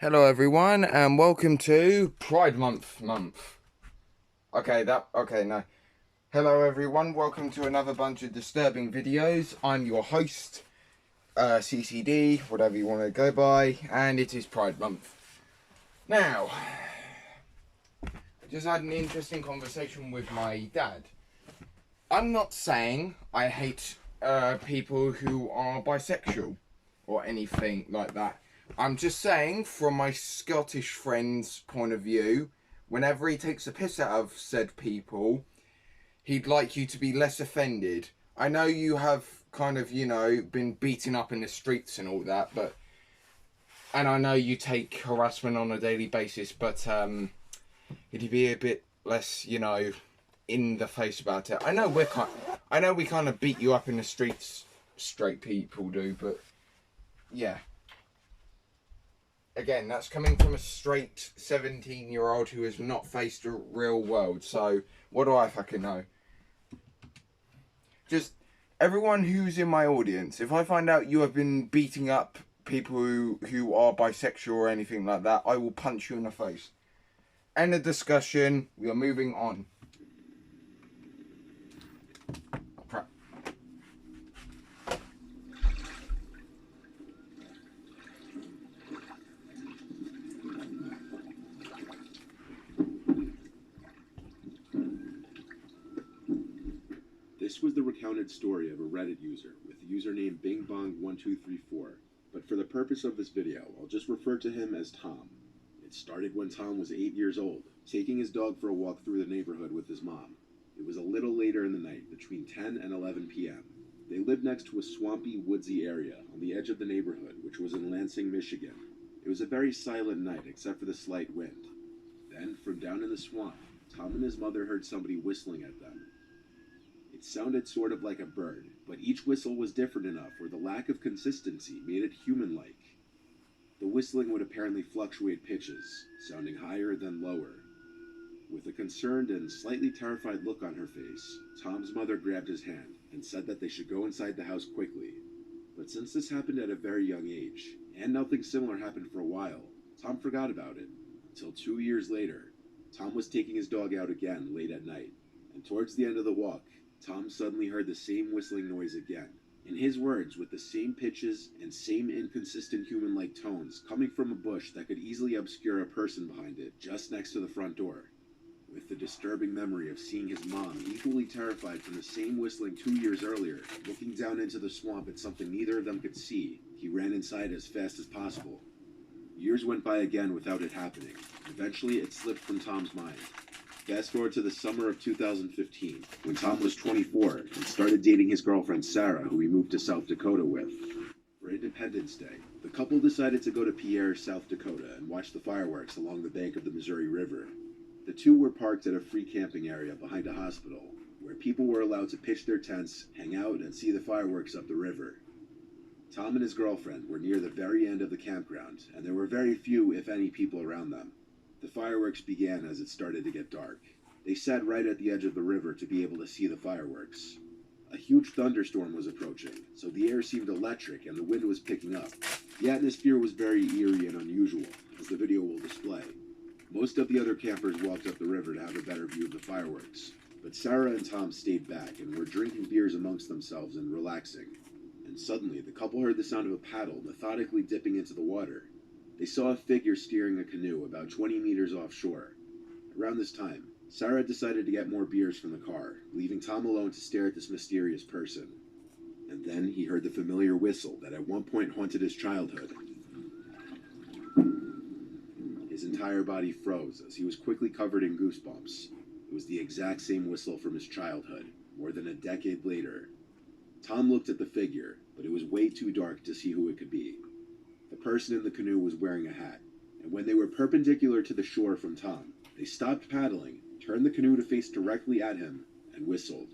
Hello everyone and welcome to Pride Month. Okay, no. Hello everyone, welcome to another bunch of disturbing videos. I'm your host, CCD, whatever you want to go by, and it is Pride Month. Now, I just had an interesting conversation with my dad. I'm not saying I hate people who are bisexual or anything like that. I'm just saying, from my Scottish friend's point of view, whenever he takes a piss out of said people, he'd like you to be less offended. I know you have kind of, been beaten up in the streets and all that, and I know you take harassment on a daily basis, but could you be a bit less, in the face about it? I know we kind of beat you up in the streets, straight people do, but yeah. Again, that's coming from a straight 17-year-old who has not faced the real world. So, what do I fucking know? Just everyone who's in my audience, if I find out you have been beating up people who are bisexual or anything like that, I will punch you in the face. End of discussion. We are moving on. This was the recounted story of a Reddit user with the username BingBong1234, but for the purpose of this video, I'll just refer to him as Tom. It started when Tom was 8 years old, taking his dog for a walk through the neighborhood with his mom. It was a little later in the night, between 10 and 11 p.m. They lived next to a swampy, woodsy area on the edge of the neighborhood, which was in Lansing, Michigan. It was a very silent night except for the slight wind. Then, from down in the swamp, Tom and his mother heard somebody whistling at them. It sounded sort of like a bird, but each whistle was different enough where the lack of consistency made it human-like. The whistling would apparently fluctuate pitches, sounding higher then lower. With a concerned and slightly terrified look on her face, Tom's mother grabbed his hand and said that they should go inside the house quickly. But since this happened at a very young age, and nothing similar happened for a while, Tom forgot about it. Until 2 years later, Tom was taking his dog out again late at night, and towards the end of the walk, Tom suddenly heard the same whistling noise again. In his words, with the same pitches and same inconsistent human-like tones coming from a bush that could easily obscure a person behind it just next to the front door. With the disturbing memory of seeing his mom, equally terrified from the same whistling 2 years earlier, looking down into the swamp at something neither of them could see, he ran inside as fast as possible. Years went by again without it happening. Eventually, it slipped from Tom's mind. Fast forward to the summer of 2015, when Tom was 24 and started dating his girlfriend Sarah, who he moved to South Dakota with. For Independence Day, the couple decided to go to Pierre, South Dakota, and watch the fireworks along the bank of the Missouri River. The two were parked at a free camping area behind a hospital, where people were allowed to pitch their tents, hang out, and see the fireworks up the river. Tom and his girlfriend were near the very end of the campground, and there were very few, if any, people around them. The fireworks began as it started to get dark. They sat right at the edge of the river to be able to see the fireworks. A huge thunderstorm was approaching, so the air seemed electric and the wind was picking up. The atmosphere was very eerie and unusual, as the video will display. Most of the other campers walked up the river to have a better view of the fireworks, but Sarah and Tom stayed back and were drinking beers amongst themselves and relaxing. And suddenly, the couple heard the sound of a paddle methodically dipping into the water. They saw a figure steering a canoe about 20 meters offshore. Around this time, Sarah decided to get more beers from the car, leaving Tom alone to stare at this mysterious person. And then he heard the familiar whistle that at one point haunted his childhood. His entire body froze as he was quickly covered in goosebumps. It was the exact same whistle from his childhood, more than a decade later. Tom looked at the figure, but it was way too dark to see who it could be. The person in the canoe was wearing a hat, and when they were perpendicular to the shore from Tom, they stopped paddling, turned the canoe to face directly at him, and whistled.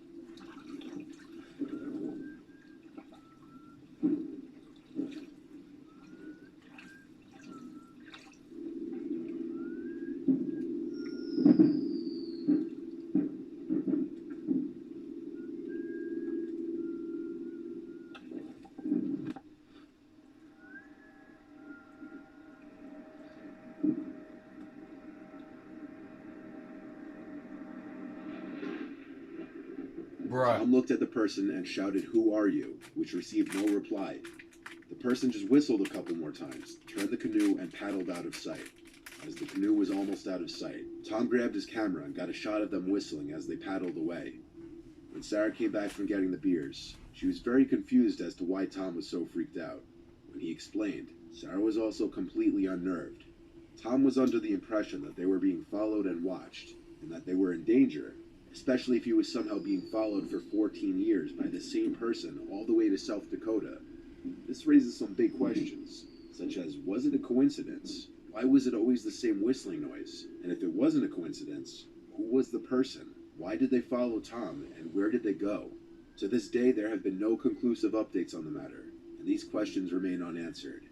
Bruh. Tom looked at the person and shouted, "Who are you?" which received no reply. The person just whistled a couple more times, turned the canoe, and paddled out of sight. As the canoe was almost out of sight, Tom grabbed his camera and got a shot of them whistling as they paddled away. When Sarah came back from getting the beers, she was very confused as to why Tom was so freaked out. When he explained, Sarah was also completely unnerved. Tom was under the impression that they were being followed and watched, and that they were in danger, especially if he was somehow being followed for 14 years by the same person all the way to South Dakota. This raises some big questions, such as, was it a coincidence? Why was it always the same whistling noise? And if it wasn't a coincidence, who was the person? Why did they follow Tom, and where did they go? To this day, there have been no conclusive updates on the matter, and these questions remain unanswered.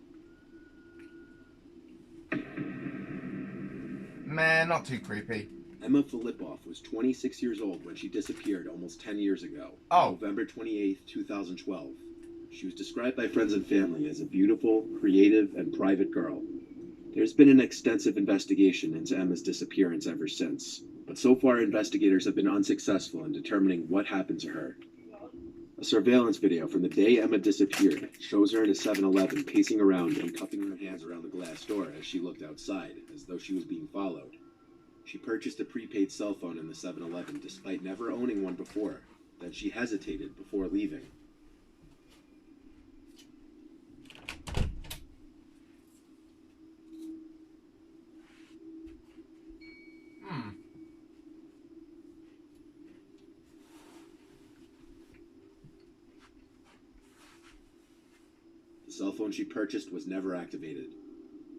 Man, not too creepy. Emma Filipoff was 26 years old when she disappeared almost 10 years ago, November 28, 2012. She was described by friends and family as a beautiful, creative, and private girl. There's been an extensive investigation into Emma's disappearance ever since, but so far investigators have been unsuccessful in determining what happened to her. A surveillance video from the day Emma disappeared shows her in a 7-Eleven pacing around and cupping her hands around the glass door as she looked outside, as though she was being followed. She purchased a prepaid cell phone in the 7-Eleven despite never owning one before. Then she hesitated before leaving. The cell phone she purchased was never activated.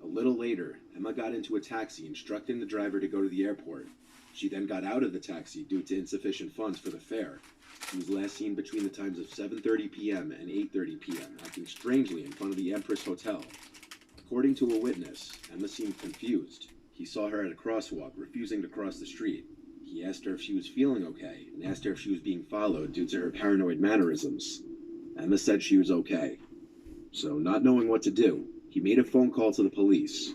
A little later, Emma got into a taxi, instructing the driver to go to the airport. She then got out of the taxi due to insufficient funds for the fare. She was last seen between the times of 7:30 p.m. and 8:30 p.m., acting strangely in front of the Empress Hotel. According to a witness, Emma seemed confused. He saw her at a crosswalk, refusing to cross the street. He asked her if she was feeling okay, and asked her if she was being followed due to her paranoid mannerisms. Emma said she was okay. So, not knowing what to do, he made a phone call to the police.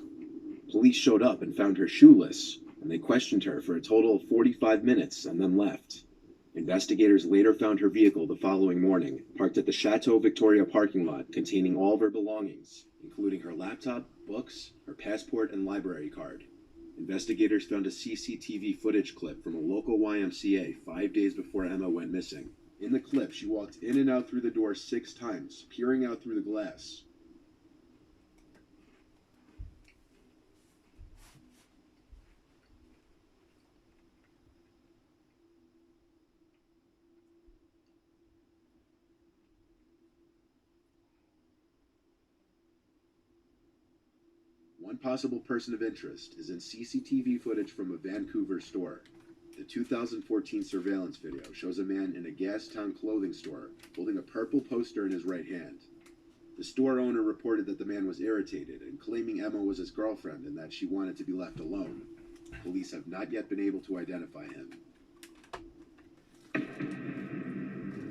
Police showed up and found her shoeless, and they questioned her for a total of 45 minutes and then left. Investigators later found her vehicle the following morning, parked at the Chateau Victoria parking lot, containing all of her belongings, including her laptop, books, her passport, and library card. Investigators found a CCTV footage clip from a local YMCA 5 days before Emma went missing. In the clip, she walked in and out through the door 6 times, peering out through the glass. One possible person of interest is in CCTV footage from a Vancouver store. The 2014 surveillance video shows a man in a Gastown clothing store holding a purple poster in his right hand. The store owner reported that the man was irritated and claiming Emma was his girlfriend and that she wanted to be left alone. Police have not yet been able to identify him.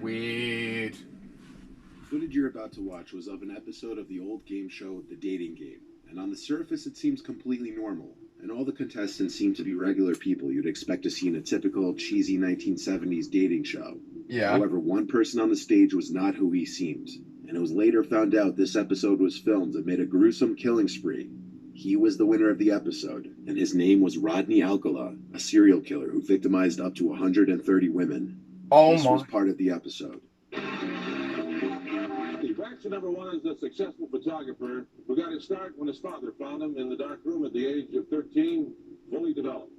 Weird. The footage you're about to watch was of an episode of the old game show The Dating Game, and on the surface it seems completely normal, and all the contestants seem to be regular people you'd expect to see in a typical cheesy 1970s dating show. Yeah. However, one person on the stage was not who he seemed, and it was later found out this episode was filmed amid a gruesome killing spree. He was the winner of the episode, and his name was Rodney Alcala, a serial killer who victimized up to 130 women. This was part of the episode. Reaction number one is a successful photographer who got his start when his father found him in the dark room at the age of 13, fully developed.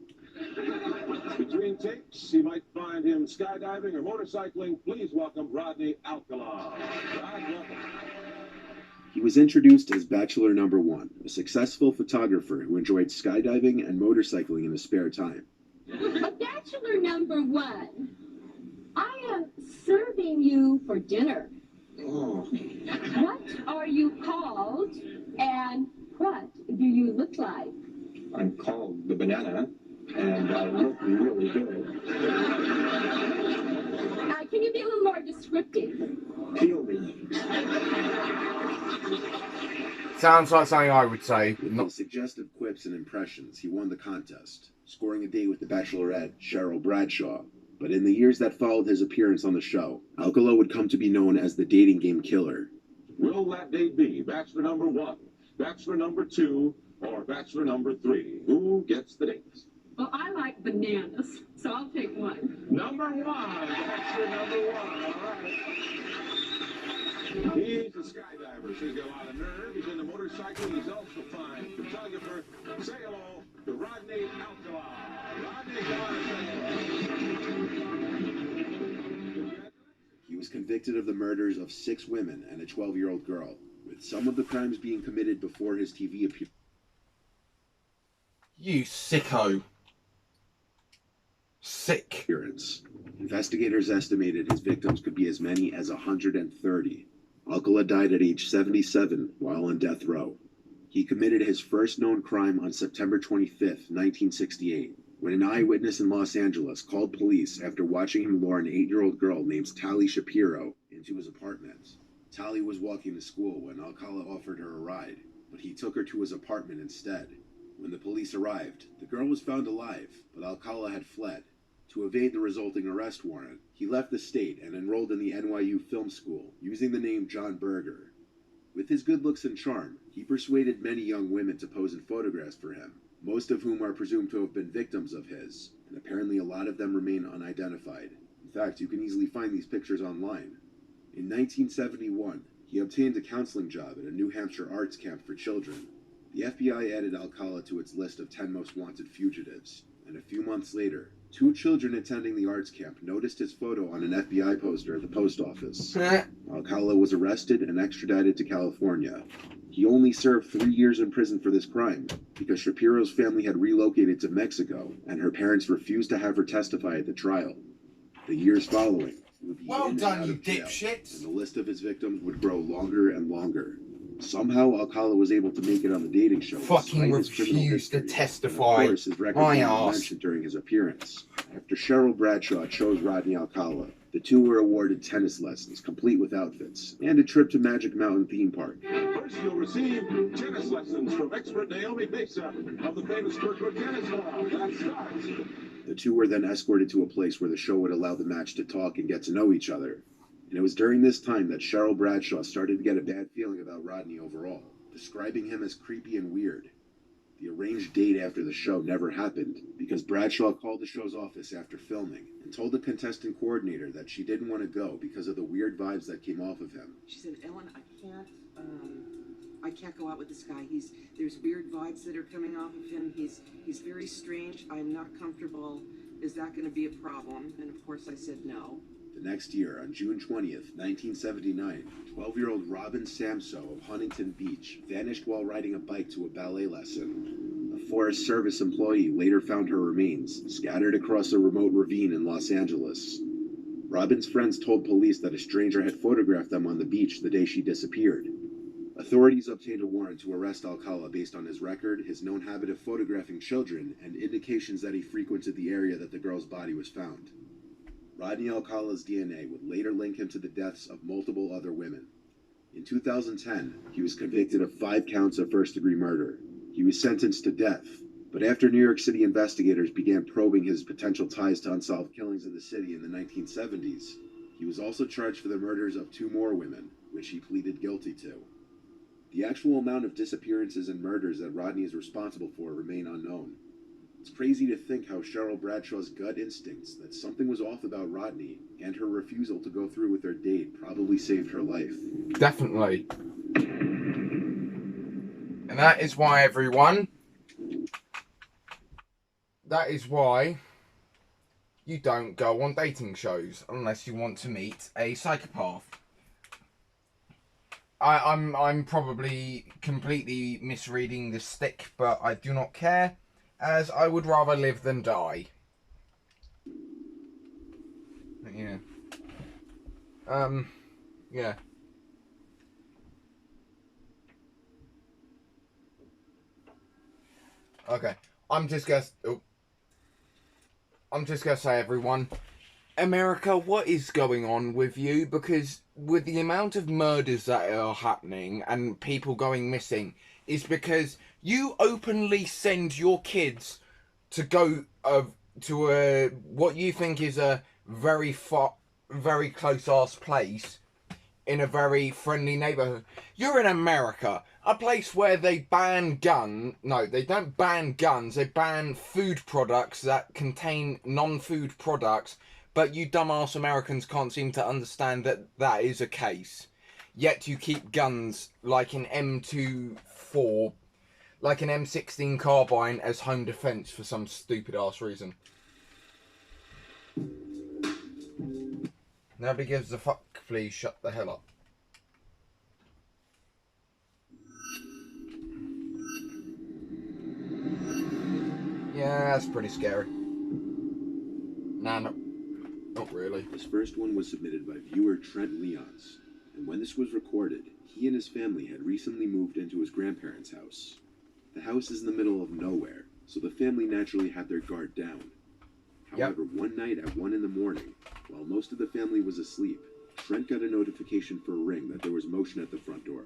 Between takes, he might find him skydiving or motorcycling. Please welcome Rodney Alcala. Rod, welcome. He was introduced as Bachelor Number One, a successful photographer who enjoyed skydiving and motorcycling in his spare time. A Bachelor Number One. I am serving you for dinner. Oh. What are you called, and what do you look like? I'm called the Banana, and I look really good. Can you be a little more descriptive? Peel me. Sounds like something I would say. With his suggestive quips and impressions, he won the contest, scoring a date with the Bachelorette, Cheryl Bradshaw. But in the years that followed his appearance on the show, Alcala would come to be known as the dating game killer. Will that date be bachelor number 1, bachelor number 2, or bachelor number 3? Who gets the dates? Well, I like bananas, so I'll take 1. Number 1, bachelor number 1. All right. He's a skydiver, so he's got a lot of nerve. He's into motorcycling. He's also fine. Photographer, say hello to Rodney Alcala. Rodney, come on, say hello. He was convicted of the murders of 6 women and a 12-year-old girl, with some of the crimes being committed before his TV appearance. You sicko. Sick. Investigators estimated his victims could be as many as 130. Alcala died at age 77 while on death row. He committed his first known crime on September 25th, 1968, when an eyewitness in Los Angeles called police after watching him lure an 8-year-old girl named Tali Shapiro into his apartment. Tali was walking to school when Alcala offered her a ride, but he took her to his apartment instead. When the police arrived, the girl was found alive, but Alcala had fled. To evade the resulting arrest warrant, he left the state and enrolled in the NYU Film School, using the name John Berger. With his good looks and charm, he persuaded many young women to pose in photographs for him, most of whom are presumed to have been victims of his, and apparently a lot of them remain unidentified. In fact, you can easily find these pictures online. In 1971, he obtained a counseling job at a New Hampshire arts camp for children. The FBI added Alcala to its list of 10 most wanted fugitives, and a few months later, 2 children attending the arts camp noticed his photo on an FBI poster at the post office. Alcala was arrested and extradited to California. He only served 3 years in prison for this crime, because Shapiro's family had relocated to Mexico, and her parents refused to have her testify at the trial. The years following, he would be Well in and done, out you of jail, dipshits. and the list of his victims would grow longer and longer. Somehow, Alcala was able to make it on the dating show. Fucking despite his criminal refused to history. testify. And of course, his record My was ass. mentioned during his appearance. After Cheryl Bradshaw chose Rodney Alcala, the two were awarded tennis lessons, complete with outfits, and a trip to Magic Mountain theme park. First, you'll receive tennis lessons from expert Naomi Mesa of the famous Kirkwood Tennis Club. That starts. The two were then escorted to a place where the show would allow the match to talk and get to know each other. And it was during this time that Cheryl Bradshaw started to get a bad feeling about Rodney overall, describing him as creepy and weird. The arranged date after the show never happened because Bradshaw called the show's office after filming and told the contestant coordinator that she didn't want to go because of the weird vibes that came off of him. She said, "Ellen, I can't go out with this guy. There's weird vibes that are coming off of him. He's very strange. I'm not comfortable. Is that going to be a problem?" And of course I said no. The next year, on June 20th, 1979, 12-year-old Robin Samso of Huntington Beach vanished while riding a bike to a ballet lesson. A Forest Service employee later found her remains, scattered across a remote ravine in Los Angeles. Robin's friends told police that a stranger had photographed them on the beach the day she disappeared. Authorities obtained a warrant to arrest Alcala based on his record, his known habit of photographing children, and indications that he frequented the area that the girl's body was found. Rodney Alcala's DNA would later link him to the deaths of multiple other women. In 2010, he was convicted of 5 counts of first-degree murder. He was sentenced to death, but after New York City investigators began probing his potential ties to unsolved killings in the city in the 1970s, he was also charged for the murders of 2 more women, which he pleaded guilty to. The actual amount of disappearances and murders that Rodney is responsible for remain unknown. It's crazy to think how Cheryl Bradshaw's gut instincts that something was off about Rodney and her refusal to go through with their date probably saved her life. Definitely. And that is why, everyone, that is why you don't go on dating shows unless you want to meet a psychopath. I'm probably completely misreading the stick, but I do not care, as I would rather live than die. Yeah. Yeah. Okay. I'm just gonna say, everyone, America, what is going on with you? Because with the amount of murders that are happening and people going missing, is because you openly send your kids to go to what you think is a very far, very close-ass place in a very friendly neighborhood. You're in America, a place where they ban gun. No, they don't ban guns. They ban food products that contain non-food products. But you dumbass Americans can't seem to understand that that is a case. Yet you keep guns like an M24, like an M16 carbine as home defense for some stupid ass reason. Nobody gives a fuck. Please shut the hell up. Yeah, that's pretty scary. Nah, no, not really. This first one was submitted by viewer Trent Leons, and when this was recorded, he and his family had recently moved into his grandparents' house. The house is in the middle of nowhere, so the family naturally had their guard down. However, one night at 1 in the morning, while most of the family was asleep, Trent got a notification for a ring that there was motion at the front door.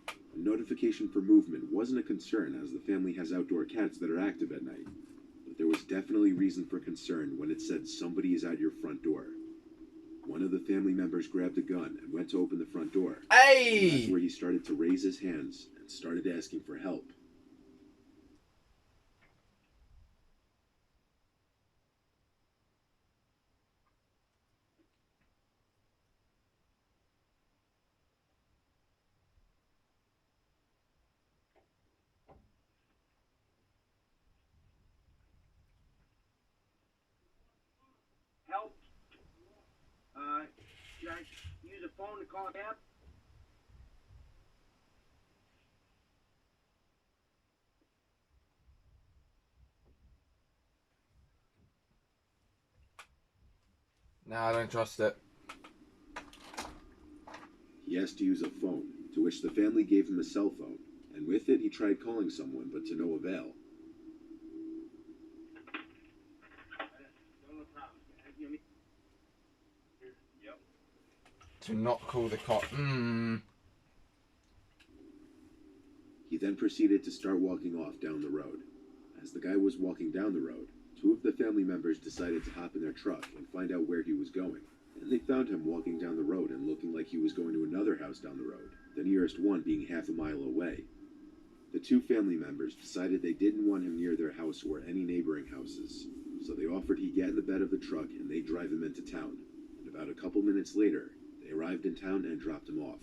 A notification for movement wasn't a concern, as the family has outdoor cats that are active at night. But there was definitely reason for concern when it said somebody is at your front door. One of the family members grabbed a gun and went to open the front door. Hey! And that's where he started to raise his hands and started asking for help. Help? Should I use a phone to call a cab? Nah, I don't trust it. He asked to use a phone, to which the family gave him a cell phone, and with it he tried calling someone, but to no avail. To not call the cop. He then proceeded to start walking off down the road. As the guy was walking down the road, two of the family members decided to hop in their truck and find out where he was going. And they found him walking down the road and looking like he was going to another house down the road, the nearest one being half a mile away. The two family members decided they didn't want him near their house or any neighboring houses, so they offered he get in the bed of the truck and they drive him into town. And about a couple minutes later, they arrived in town and dropped him off.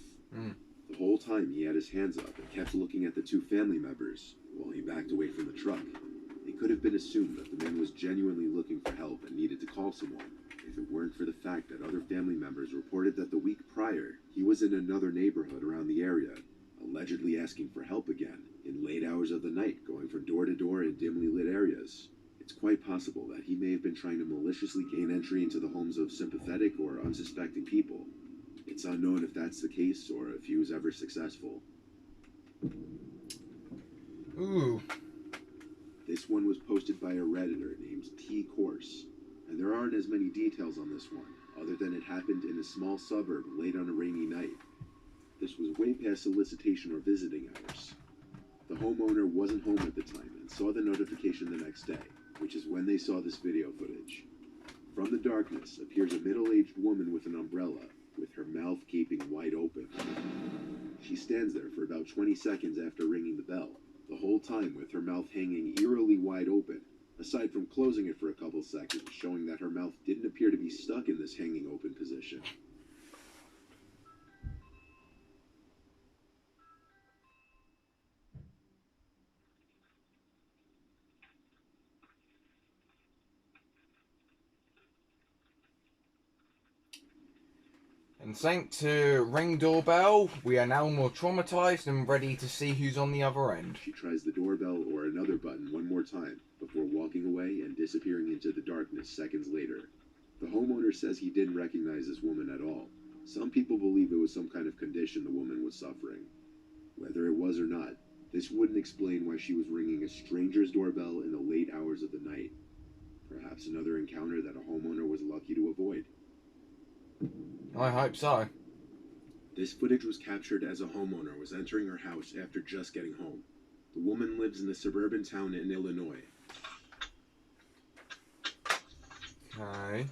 The whole time he had his hands up and kept looking at the two family members while he backed away from the truck. It could have been assumed that the man was genuinely looking for help and needed to call someone, if it weren't for the fact that other family members reported that the week prior, he was in another neighborhood around the area, allegedly asking for help again, in late hours of the night, going from door to door in dimly lit areas. It's quite possible that he may have been trying to maliciously gain entry into the homes of sympathetic or unsuspecting people. It's unknown if that's the case or if he was ever successful. Ooh. This one was posted by a Redditor named T Course, and there aren't as many details on this one, other than it happened in a small suburb late on a rainy night. This was way past solicitation or visiting hours. The homeowner wasn't home at the time and saw the notification the next day, which is when they saw this video footage. From the darkness appears a middle-aged woman with an umbrella, with her mouth gaping wide open. She stands there for about 20 seconds after ringing the bell, the whole time with her mouth hanging eerily wide open, aside from closing it for a couple seconds, showing that her mouth didn't appear to be stuck in this hanging open position. And thanks to Ring Doorbell, we are now more traumatized and ready to see who's on the other end. She tries the doorbell or another button one more time before walking away and disappearing into the darkness seconds later. The homeowner says he didn't recognize this woman at all. Some people believe it was some kind of condition the woman was suffering. Whether it was or not, this wouldn't explain why she was ringing a stranger's doorbell in the late hours of the night. Perhaps another encounter that a homeowner was lucky to avoid. I hope so. This footage was captured as a homeowner was entering her house after just getting home. The woman lives in a suburban town in Illinois. Okay.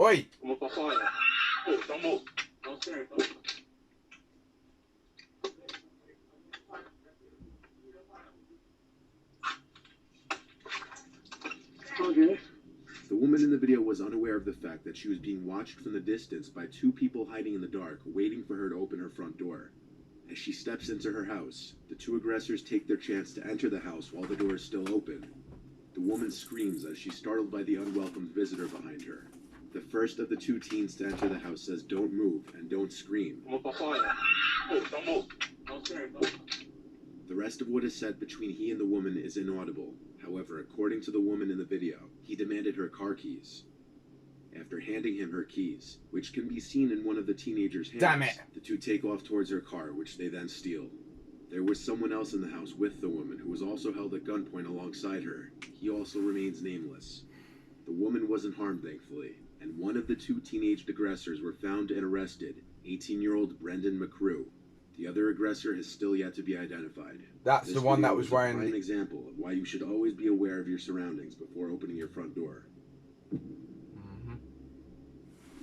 Oi! Como papaya. Oh, don't move. Don't stare. Okay. The woman in the video was unaware of the fact that she was being watched from the distance by two people hiding in the dark, waiting for her to open her front door. As she steps into her house, the two aggressors take their chance to enter the house while the door is still open. The woman screams as she's startled by the unwelcome visitor behind her. The first of the two teens to enter the house says, "Don't move and don't scream." Como papaya. Oh, don't move. Don't stare. The rest of what is said between he and the woman is inaudible. However, according to the woman in the video, he demanded her car keys. After handing him her keys, which can be seen in one of the teenagers' hands, Damn it. the two take off towards her car, which they then steal. There was someone else in the house with the woman who was also held at gunpoint alongside her. He also remains nameless. The woman wasn't harmed, thankfully, and one of the two teenage aggressors were found and arrested, 18-year-old Brendan McCrew. The other aggressor has still yet to be identified. That's the one that was wearing a prime example of why you should always be aware of your surroundings before opening your front door.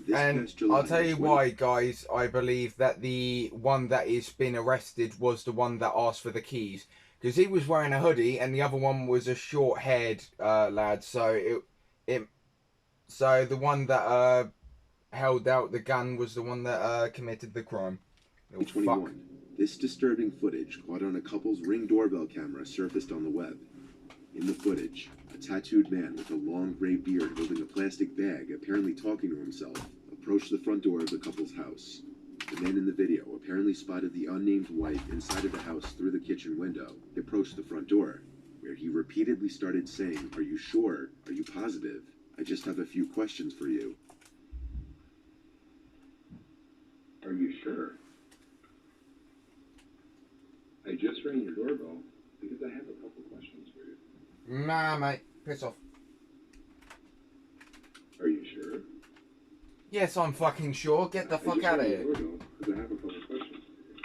This And past July, I'll tell you why, guys. I believe that the one that is been arrested was the one that asked for the keys, because he was wearing a hoodie, and the other one was a short-haired lad. So so the one that held out the gun was the one that committed the crime. Little 21. fuck. This disturbing footage caught on a couple's Ring doorbell camera surfaced on the web. In the footage, a tattooed man with a long gray beard holding a plastic bag, apparently talking to himself, approached the front door of the couple's house. The man in the video apparently spotted the unnamed wife inside of the house through the kitchen window. He approached the front door, where he repeatedly started saying, "Are you sure? Are you positive? I just have a few questions for you." Are you sure? I just rang your doorbell because I have a couple questions for you. Nah, mate. Piss off. Are you sure? Yes, I'm fucking sure. Get the fuck out of here. Because I have a couple questions for you.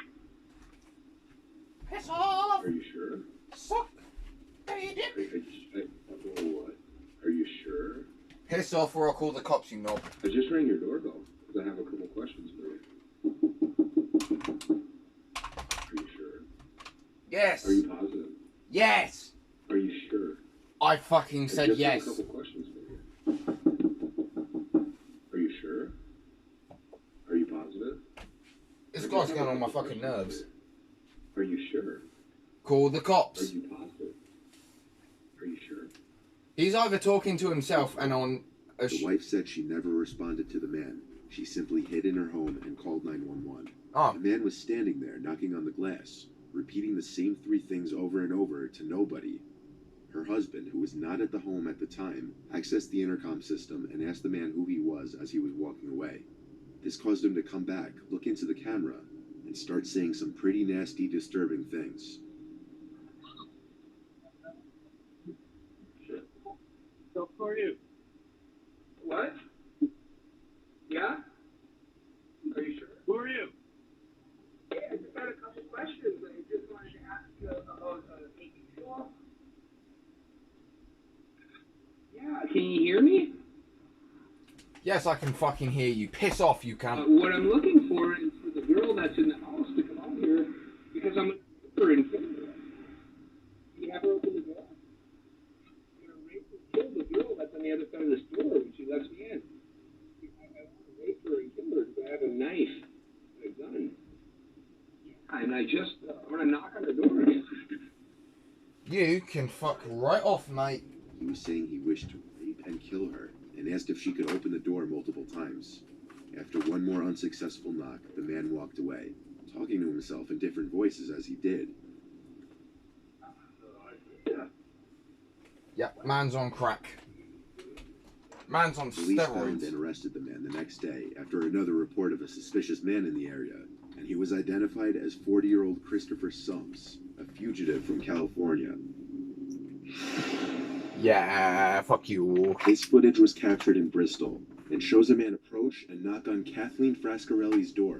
Piss off! Are you sure? Suck. Hey, What? Are you sure? Piss off or I'll call the cops, you knob. I just rang your doorbell because I have a couple questions for you. Are you sure? Yes. Are you positive? Yes. Are you sure? I fucking said I just yes. have a couple questions for you. Are you sure? Are you positive? This guy's getting on my fucking nerves. Are you sure? Call the Are cops. you positive? Are you sure? He's either talking to himself and on a The wife said she never responded to the man. She simply hid in her home and called 911. Oh, The man was standing there, knocking on the glass, repeating the same three things over and over to nobody. Her husband, who was not at the home at the time, accessed the intercom system and asked the man who he was as he was walking away. This caused him to come back, look into the camera, and start saying some pretty nasty, disturbing things. So who are you? What? Yeah? Are you sure? Who are you? Yeah, I just got a couple questions. I just wanted to ask you about making sure. Yeah, can you hear me? yes, I can fucking hear you. Piss off, you cunt. What I'm looking for is for the girl that's in the house to come out here because I'm her in Canada. You have her open the door. I'm gonna rape and kill the girl that's on the other side of the store when she lets me in. I want to rape her and kill her because I have a knife and a gun. Yeah, and I'm gonna knock on her door again. You can fuck right off, mate. He was saying he wished to rape and kill her, and asked if she could open the door multiple times. After one more unsuccessful knock, the man walked away, talking to himself in different voices as he did. Yep, man's on crack. Man's on Police found steroids. and arrested the man the next day after another report of a suspicious man in the area, and he was identified as 40-year-old Christopher Sumps, a fugitive from California. Yeah, fuck you. This footage was captured in Bristol and shows a man approach and knock on Kathleen Frascarelli's door.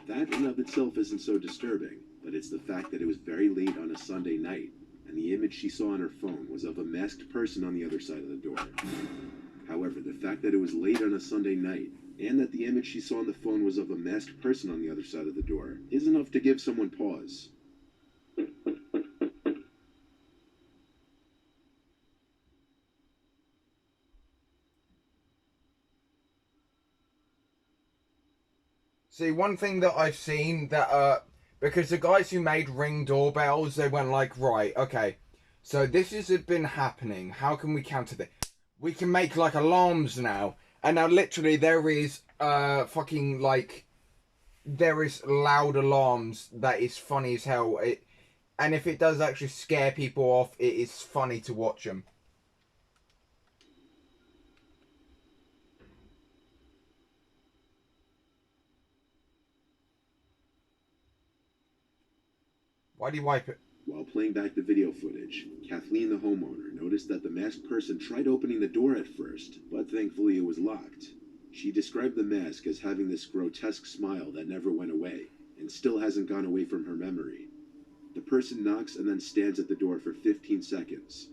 That in of itself isn't so disturbing, but it's the fact that it was very late on a Sunday night, and the image she saw on her phone was of a masked person on the other side of the door. However, the fact that it was late on a Sunday night, and that the image she saw on the phone was of a masked person on the other side of the door, is enough to give someone pause. See, one thing that I've seen that, because the guys who made Ring doorbells, they went like, right, okay, so this has been happening. How can we counter this? We can make like alarms now. And now literally there is, fucking like, there is loud alarms that is funny as hell. And if it does actually scare people off, it is funny to watch them. Why do you wipe it? While playing back the video footage, Kathleen, the homeowner, noticed that the masked person tried opening the door at first, but thankfully it was locked. She described the mask as having this grotesque smile that never went away, and still hasn't gone away from her memory. The person knocks and then stands at the door for 15 seconds.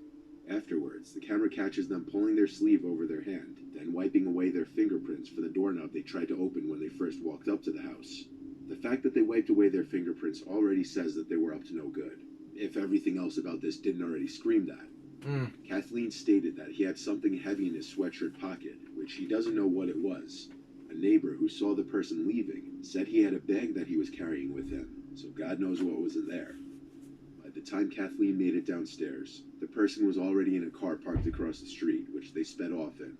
Afterwards, the camera catches them pulling their sleeve over their hand, then wiping away their fingerprints for the doorknob they tried to open when they first walked up to the house. The fact that they wiped away their fingerprints already says that they were up to no good, if everything else about this didn't already scream that. Kathleen stated that he had something heavy in his sweatshirt pocket, which he doesn't know what it was. A neighbor who saw the person leaving said he had a bag that he was carrying with him, so God knows what was in there. By the time Kathleen made it downstairs, the person was already in a car parked across the street, which they sped off in.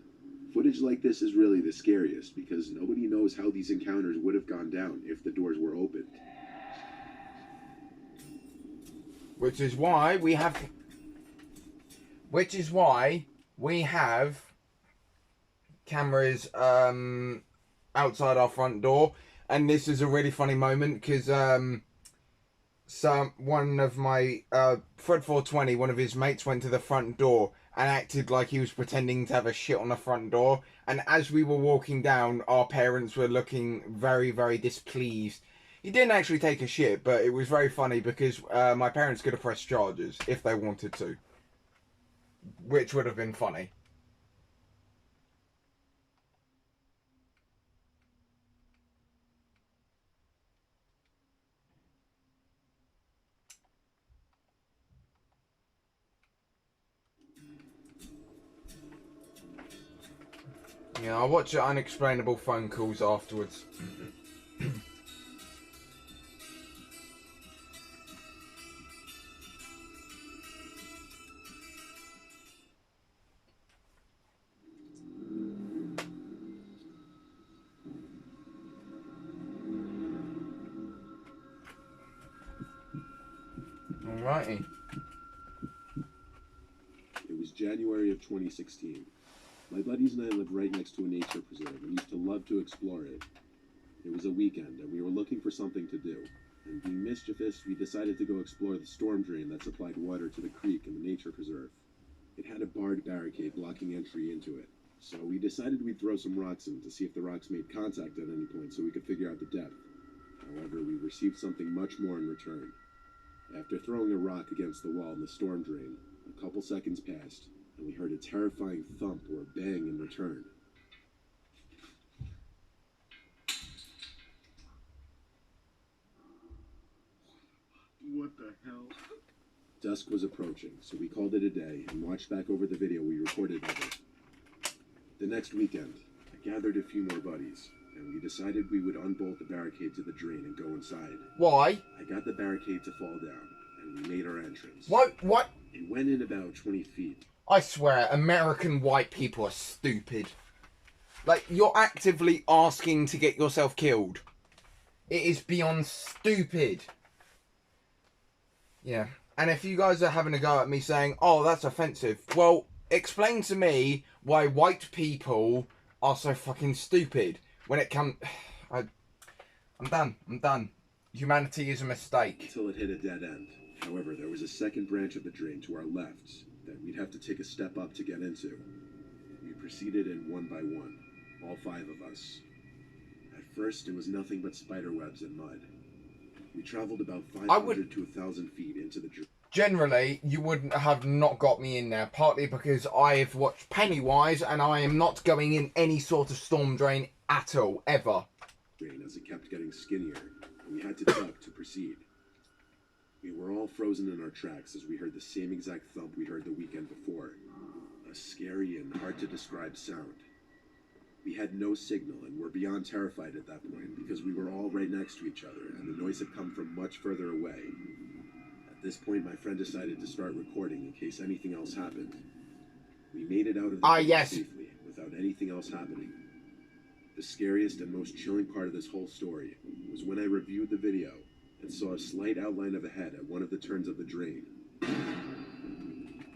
Footage like this is really the scariest, because nobody knows how these encounters would have gone down if the doors were opened. Which is why we have cameras outside our front door. And this is a really funny moment because one of my Fred 420, one of his mates, went to the front door and acted like he was pretending to have a shit on the front door. And as we were walking down, our parents were looking very, very displeased. He didn't actually take a shit, but it was very funny because my parents could have pressed charges if they wanted to, which would have been funny. Yeah, I'll watch your unexplainable phone calls afterwards. Alrighty. It was January of 2016. My buddies and I lived right next to a nature preserve and used to love to explore it. It was a weekend and we were looking for something to do. And being mischievous, we decided to go explore the storm drain that supplied water to the creek in the nature preserve. It had a barred barricade blocking entry into it, so we decided we'd throw some rocks in to see if the rocks made contact at any point so we could figure out the depth. However, we received something much more in return. After throwing a rock against the wall in the storm drain, a couple seconds passed, and we heard a terrifying thump or bang in return. What the hell? Dusk was approaching, so we called it a day and watched back over the video we recorded of it. The next weekend, I gathered a few more buddies, and we decided we would unbolt the barricade to the drain and go inside. Why? I got the barricade to fall down, and we made our entrance. What? It went in about 20 feet. I swear, American white people are stupid. Like, you're actively asking to get yourself killed. It is beyond stupid. Yeah. And if you guys are having a go at me saying, oh, that's offensive, well, explain to me why white people are so fucking stupid when it comes... I'm done. Humanity is a mistake. Until it hit a dead end. However, there was a second branch of the drain to our left that we'd have to take a step up to get into. We proceeded in one by one, all 5 of us. At first, it was nothing but spider webs and mud. We traveled about 500 to 1,000 feet into the drain. generally, you wouldn't have not got me in there, partly because I've watched Pennywise and I am not going in any sort of storm drain at all, ever. As it kept getting skinnier, and we had to duck to proceed. We were all frozen in our tracks as we heard the same exact thump we heard the weekend before. A scary and hard to describe sound. We had no signal and were beyond terrified at that point because we were all right next to each other and the noise had come from much further away. At this point, my friend decided to start recording in case anything else happened. We made it out of the cave safely without anything else happening. The scariest and most chilling part of this whole story was when I reviewed the video and saw a slight outline of a head at one of the turns of the drain.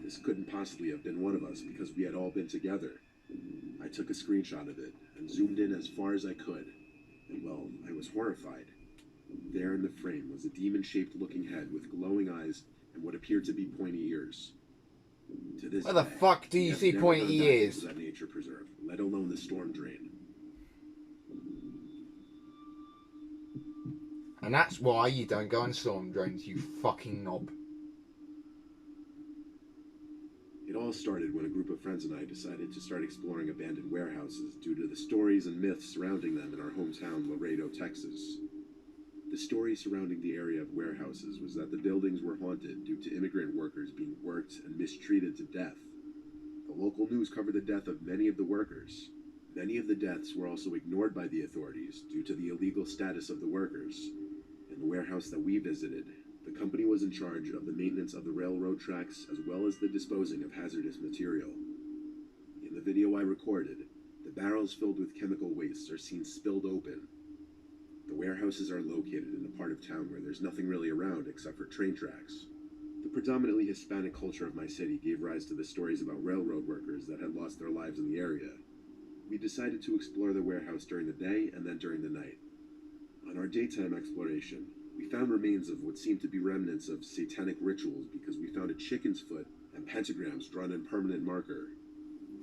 This couldn't possibly have been one of us because we had all been together. I took a screenshot of it and zoomed in as far as I could, and well, I was horrified. There in the frame was a demon-shaped looking head with glowing eyes and what appeared to be pointy ears. To this Where the fuck do you see pointy ears? That nature preserve, let alone the storm drain. And that's why you don't go on storm drains, you fucking knob. It all started when a group of friends and I decided to start exploring abandoned warehouses due to the stories and myths surrounding them in our hometown, Laredo, Texas. The story surrounding the area of warehouses was that the buildings were haunted due to immigrant workers being worked and mistreated to death. The local news covered the death of many of the workers. Many of the deaths were also ignored by the authorities due to the illegal status of the workers. In the warehouse that we visited, the company was in charge of the maintenance of the railroad tracks as well as the disposing of hazardous material. In the video I recorded, the barrels filled with chemical wastes are seen spilled open. The warehouses are located in a part of town where there's nothing really around except for train tracks. The predominantly Hispanic culture of my city gave rise to the stories about railroad workers that had lost their lives in the area. We decided to explore the warehouse during the day and then during the night. On our daytime exploration, we found remains of what seemed to be remnants of satanic rituals because we found a chicken's foot and pentagrams drawn in permanent marker.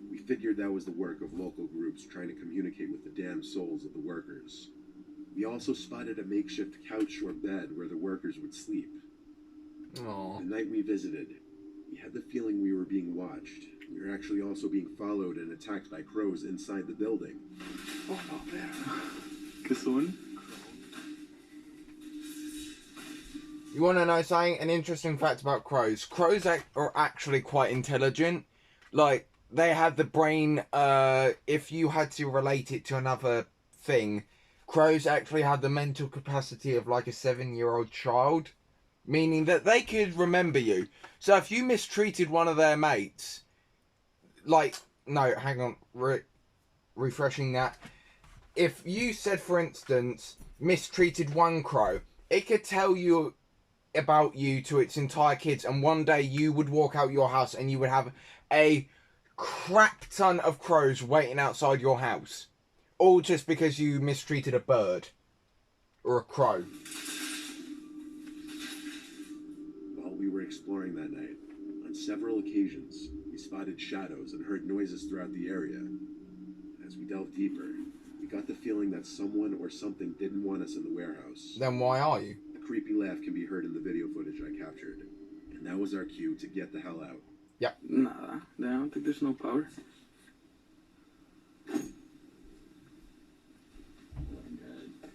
We figured that was the work of local groups trying to communicate with the damned souls of the workers. We also spotted a makeshift couch or bed where the workers would sleep. Aww. The night we visited, we had the feeling we were being watched. We were actually also being followed and attacked by crows inside the building. Oh, man. Gesund. You want to know something? An interesting fact about crows. Crows are actually quite intelligent. Like, they have the brain, if you had to relate it to another thing, crows actually have the mental capacity of like a 7-year-old child. Meaning that they could remember you. So if you mistreated one of their mates, like, no, hang on, refreshing that. If you said, for instance, mistreated one crow, it could tell you about you to its entire kids, and one day you would walk out your house and you would have a crap ton of crows waiting outside your house. All just because you mistreated a bird. Or a crow. While we were exploring that night, on several occasions, we spotted shadows and heard noises throughout the area. As we delved deeper, we got the feeling that someone or something didn't want us in the warehouse. Then why are you? A creepy laugh can be heard in the video footage I captured, and that was our cue to get the hell out. Yep. Nah, I don't think there's no power.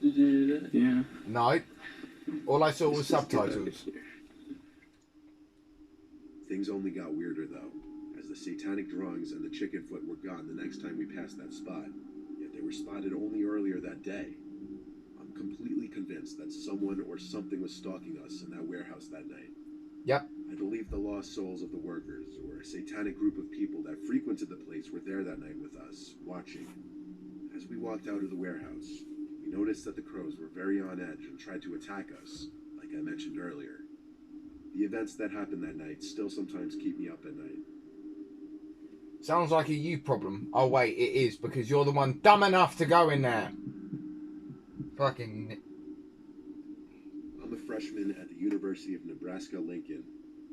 Did you do that? Yeah. No. All I saw was subtitles. Things only got weirder though, as the satanic drawings and the chicken foot were gone the next time we passed that spot, yet they were spotted only earlier that day. I'm completely convinced that someone or something was stalking us in that warehouse that night. Yep. I believe the lost souls of the workers, or a satanic group of people that frequented the place, were there that night with us, watching. As we walked out of the warehouse, we noticed that the crows were very on edge and tried to attack us, like I mentioned earlier. The events that happened that night still sometimes keep me up at night. Sounds like a you problem. Oh wait, it is, because you're the one dumb enough to go in there. Fucking... I'm a freshman at the University of Nebraska-Lincoln.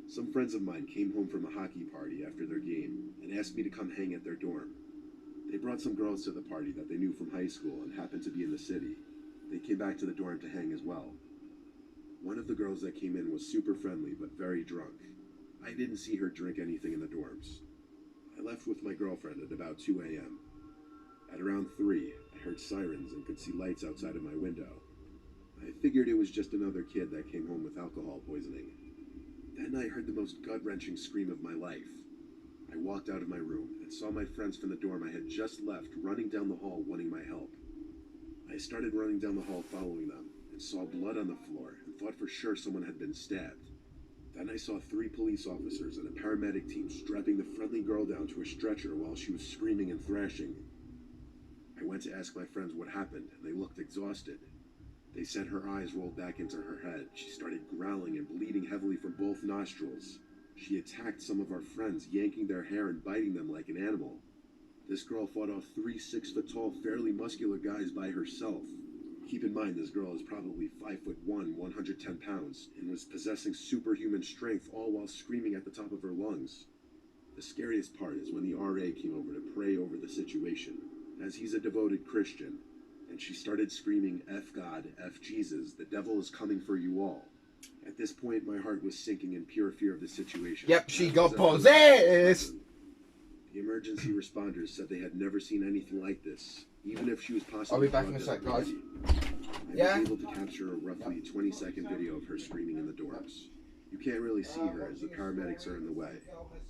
Some friends of mine came home from a hockey party after their game and asked me to come hang at their dorm. They brought some girls to the party that they knew from high school and happened to be in the city. They came back to the dorm to hang as well. One of the girls that came in was super friendly but very drunk. I didn't see her drink anything in the dorms. I left with my girlfriend at about 2 a.m. At around 3, I heard sirens and could see lights outside of my window. I figured it was just another kid that came home with alcohol poisoning. Then I heard the most gut-wrenching scream of my life. I walked out of my room and saw my friends from the dorm I had just left running down the hall wanting my help. I started running down the hall following them and saw blood on the floor and thought for sure someone had been stabbed. Then I saw 3 police officers and a paramedic team strapping the friendly girl down to a stretcher while she was screaming and thrashing. I went to ask my friends what happened and they looked exhausted. They said her eyes rolled back into her head. She started growling and bleeding heavily from both nostrils. She attacked some of our friends, yanking their hair and biting them like an animal. This girl fought off 3 6-foot-tall, fairly muscular guys by herself. Keep in mind, this girl is probably 5'1", 110 pounds, and was possessing superhuman strength, all while screaming at the top of her lungs. The scariest part is when the RA came over to pray over the situation, as he's a devoted Christian, and she started screaming, "F God, F Jesus, the devil is coming for you all." At this point, my heart was sinking in pure fear of the situation. Yep, she got possessed! The emergency responders said they had never seen anything like this, even if she was possibly... I'll be back in a sec, guys. I was able to capture a roughly 20-second video of her screaming in the dorms. You can't really see her as the paramedics are in the way,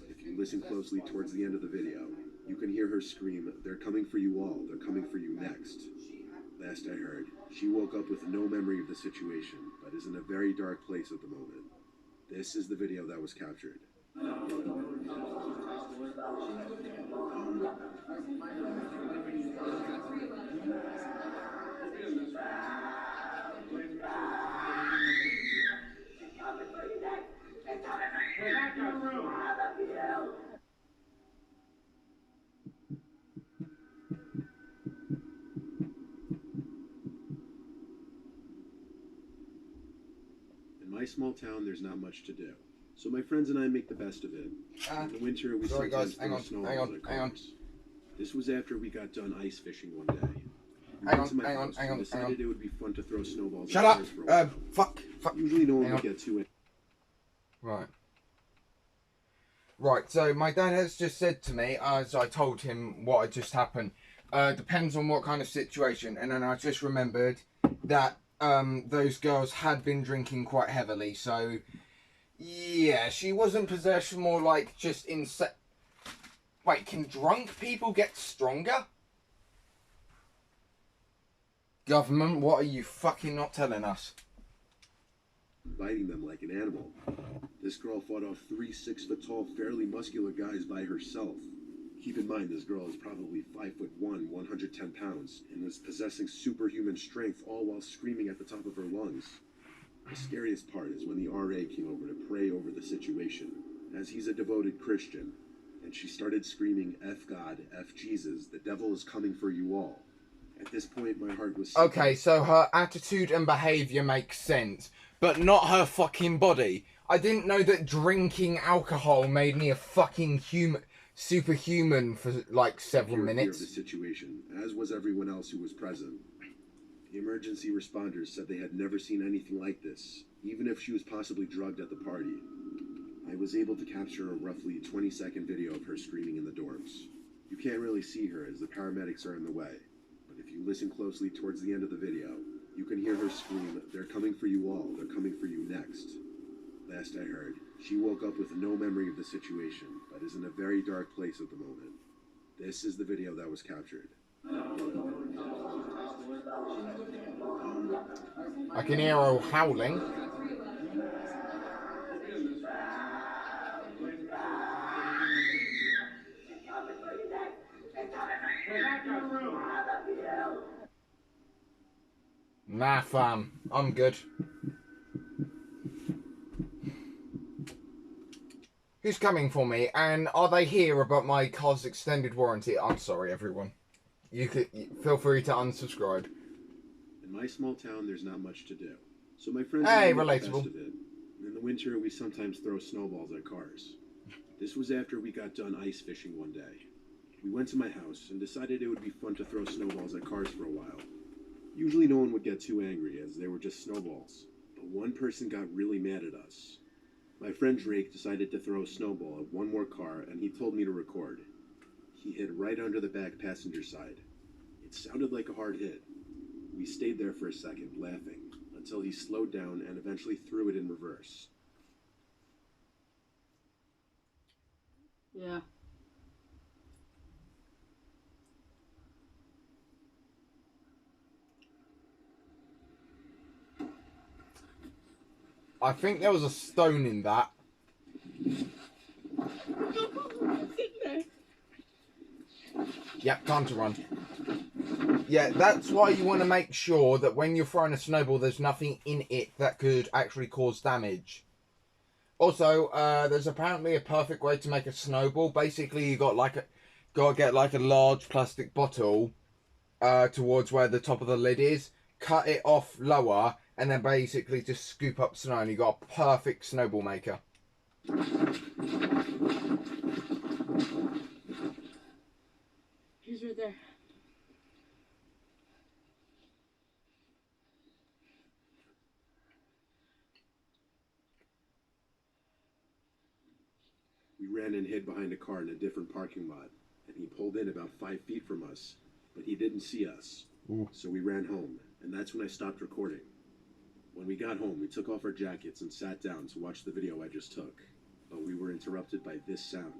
but if you listen closely towards the end of the video, you can hear her scream, "They're coming for you all, they're coming for you next." Last I heard, she woke up with no memory of the situation, but is in a very dark place at the moment. This is the video that was captured. In my small town, there's not much to do, so my friends and I make the best of it. In the winter, we sometimes throw snowballs at cars. This was after we got done ice fishing one day. We went to my house and decided it would be fun to throw snowballs at cars for a while. Fuck. Usually no one would get too... Right, so my dad has just said to me, as I told him what had just happened, depends on what kind of situation, and then I just remembered that those girls had been drinking quite heavily, so yeah, she wasn't possessed, more like just Wait, can drunk people get stronger? Government, what are you fucking not telling us? Biting them like an animal. This girl fought off 3 6-foot-tall, fairly muscular guys by herself. Keep in mind, this girl is probably 5'1", 110 pounds, and was possessing superhuman strength, all while screaming at the top of her lungs. The scariest part is when the RA came over to pray over the situation, as he's a devoted Christian, and she started screaming, "F God, F Jesus, the devil is coming for you all." At this point, my heart was... Okay, so her attitude and behaviour makes sense, but not her fucking body. I didn't know that drinking alcohol made me a fucking superhuman for like several minutes. ...of the situation, as was everyone else who was present. The emergency responders said they had never seen anything like this, even if she was possibly drugged at the party. I was able to capture a roughly 20-second video of her screaming in the dorms. You can't really see her as the paramedics are in the way, but if you listen closely towards the end of the video, you can hear her scream, "They're coming for you all, they're coming for you next." Last I heard, she woke up with no memory of the situation, but is in a very dark place at the moment. This is the video that was captured. I can hear her howling. Nah, fam, I'm good. Who's coming for me? And are they here about my car's extended warranty? I'm sorry, everyone. You feel free to unsubscribe. In my small town, there's not much to do, so my friends Hey, and I make the relatable. best of it. And in the winter, we sometimes throw snowballs at cars. This was after we got done ice fishing one day. We went to my house and decided it would be fun to throw snowballs at cars for a while. Usually no one would get too angry, as they were just snowballs. But one person got really mad at us. My friend Drake decided to throw a snowball at one more car, and he told me to record. He hit right under the back passenger side. It sounded like a hard hit. We stayed there for a second, laughing, until he slowed down and eventually threw it in reverse. Yeah. I think there was a stone in that. Yep, time to run. Yeah, that's why you want to make sure that when you're throwing a snowball, there's nothing in it that could actually cause damage. Also, there's apparently a perfect way to make a snowball. Basically, you gotta get like a large plastic bottle towards where the top of the lid is, cut it off lower, and then basically just scoop up snow, and you got a perfect snowball maker. He's right there. We ran and hid behind a car in a different parking lot, and he pulled in about 5 feet from us, but he didn't see us. Ooh. So we ran home, and that's when I stopped recording. When we got home, we took off our jackets and sat down to watch the video I just took, but we were interrupted by this sound.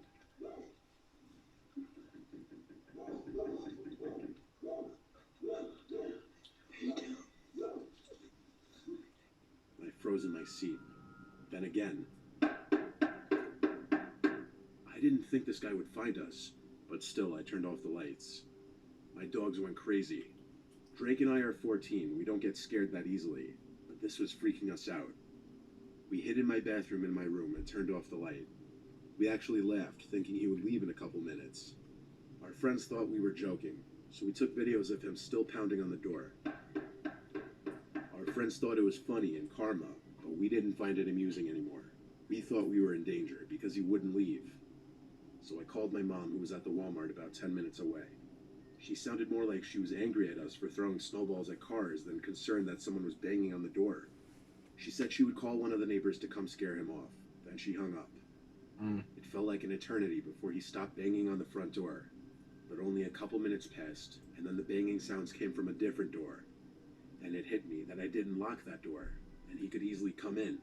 I froze in my seat. Then again. I didn't think this guy would find us, but still I turned off the lights. My dogs went crazy. Drake and I are 14, we don't get scared that easily, but this was freaking us out. We hid in my bathroom in my room and turned off the light. We actually laughed, thinking he would leave in a couple minutes. Our friends thought we were joking, so we took videos of him still pounding on the door. Our friends thought it was funny and karma, but we didn't find it amusing anymore. We thought we were in danger because he wouldn't leave. So I called my mom, who was at the Walmart about 10 minutes away. She sounded more like she was angry at us for throwing snowballs at cars than concerned that someone was banging on the door. She said she would call one of the neighbors to come scare him off. Then she hung up. It felt like an eternity before he stopped banging on the front door. But only a couple minutes passed, and then the banging sounds came from a different door. And it hit me that I didn't lock that door, and he could easily come in.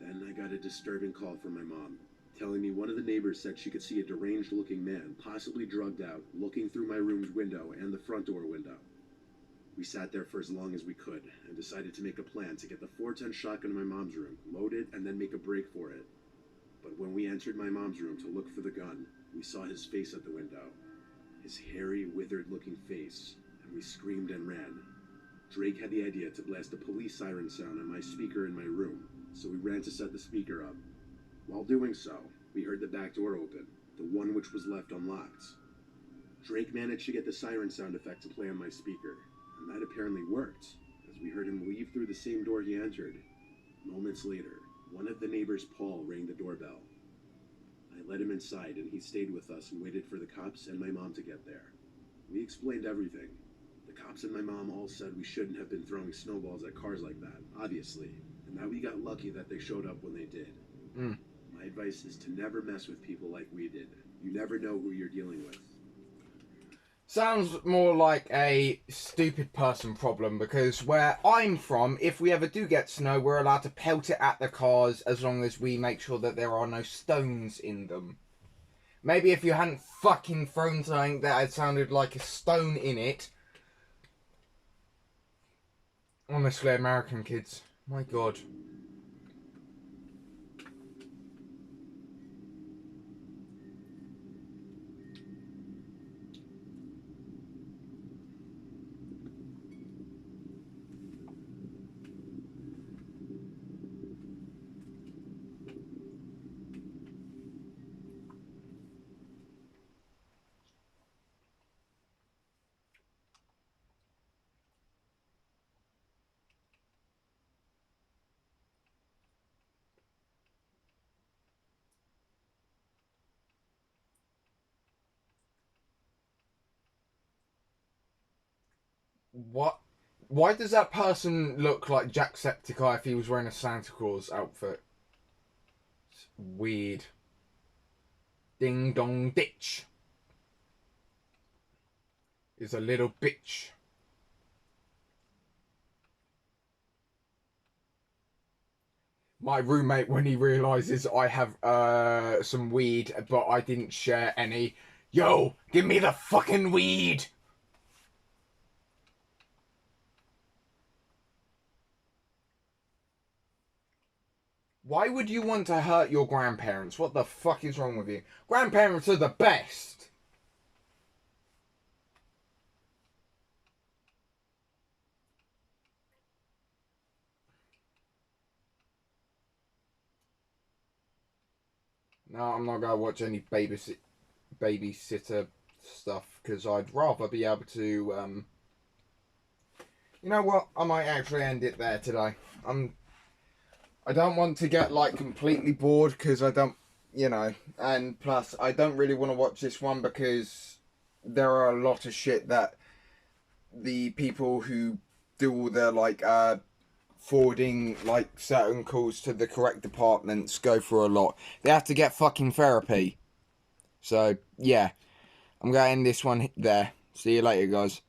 Then I got a disturbing call from my mom, telling me one of the neighbors said she could see a deranged-looking man, possibly drugged out, looking through my room's window and the front door window. We sat there for as long as we could, and decided to make a plan to get the 410 shotgun in my mom's room, load it, and then make a break for it. But when we entered my mom's room to look for the gun, we saw his face at the window. His hairy, withered-looking face, and we screamed and ran. Drake had the idea to blast a police siren sound on my speaker in my room, so we ran to set the speaker up. While doing so, we heard the back door open, the one which was left unlocked. Drake managed to get the siren sound effect to play on my speaker, and that apparently worked, as we heard him leave through the same door he entered. Moments later, one of the neighbors, Paul, rang the doorbell. I let him inside, and he stayed with us and waited for the cops and my mom to get there. We explained everything. The cops and my mom all said we shouldn't have been throwing snowballs at cars like that, obviously, and that we got lucky that they showed up when they did. My advice is to never mess with people like we did. You never know who you're dealing with. Sounds more like a stupid person problem, because where I'm from, if we ever do get snow, we're allowed to pelt it at the cars as long as we make sure that there are no stones in them. Maybe if you hadn't fucking thrown something that had sounded like a stone in it. Honestly, American kids. My God. What? Why does that person look like Jacksepticeye if he was wearing a Santa Claus outfit? It's weird. Ding dong ditch is a little bitch. My roommate, when he realises I have some weed, but I didn't share any, yo, give me the fucking weed! Why would you want to hurt your grandparents? What the fuck is wrong with you? Grandparents are the best! No, I'm not going to watch any babysitter stuff, because I'd rather be able to, you know what? I might actually end it there today. I don't want to get, like, completely bored, because I don't, you know, and plus, I don't really want to watch this one, because there are a lot of shit that the people who do all the, like, forwarding like certain calls to the correct departments go through a lot. They have to get fucking therapy. So yeah, I'm gonna end this one there. See you later, guys.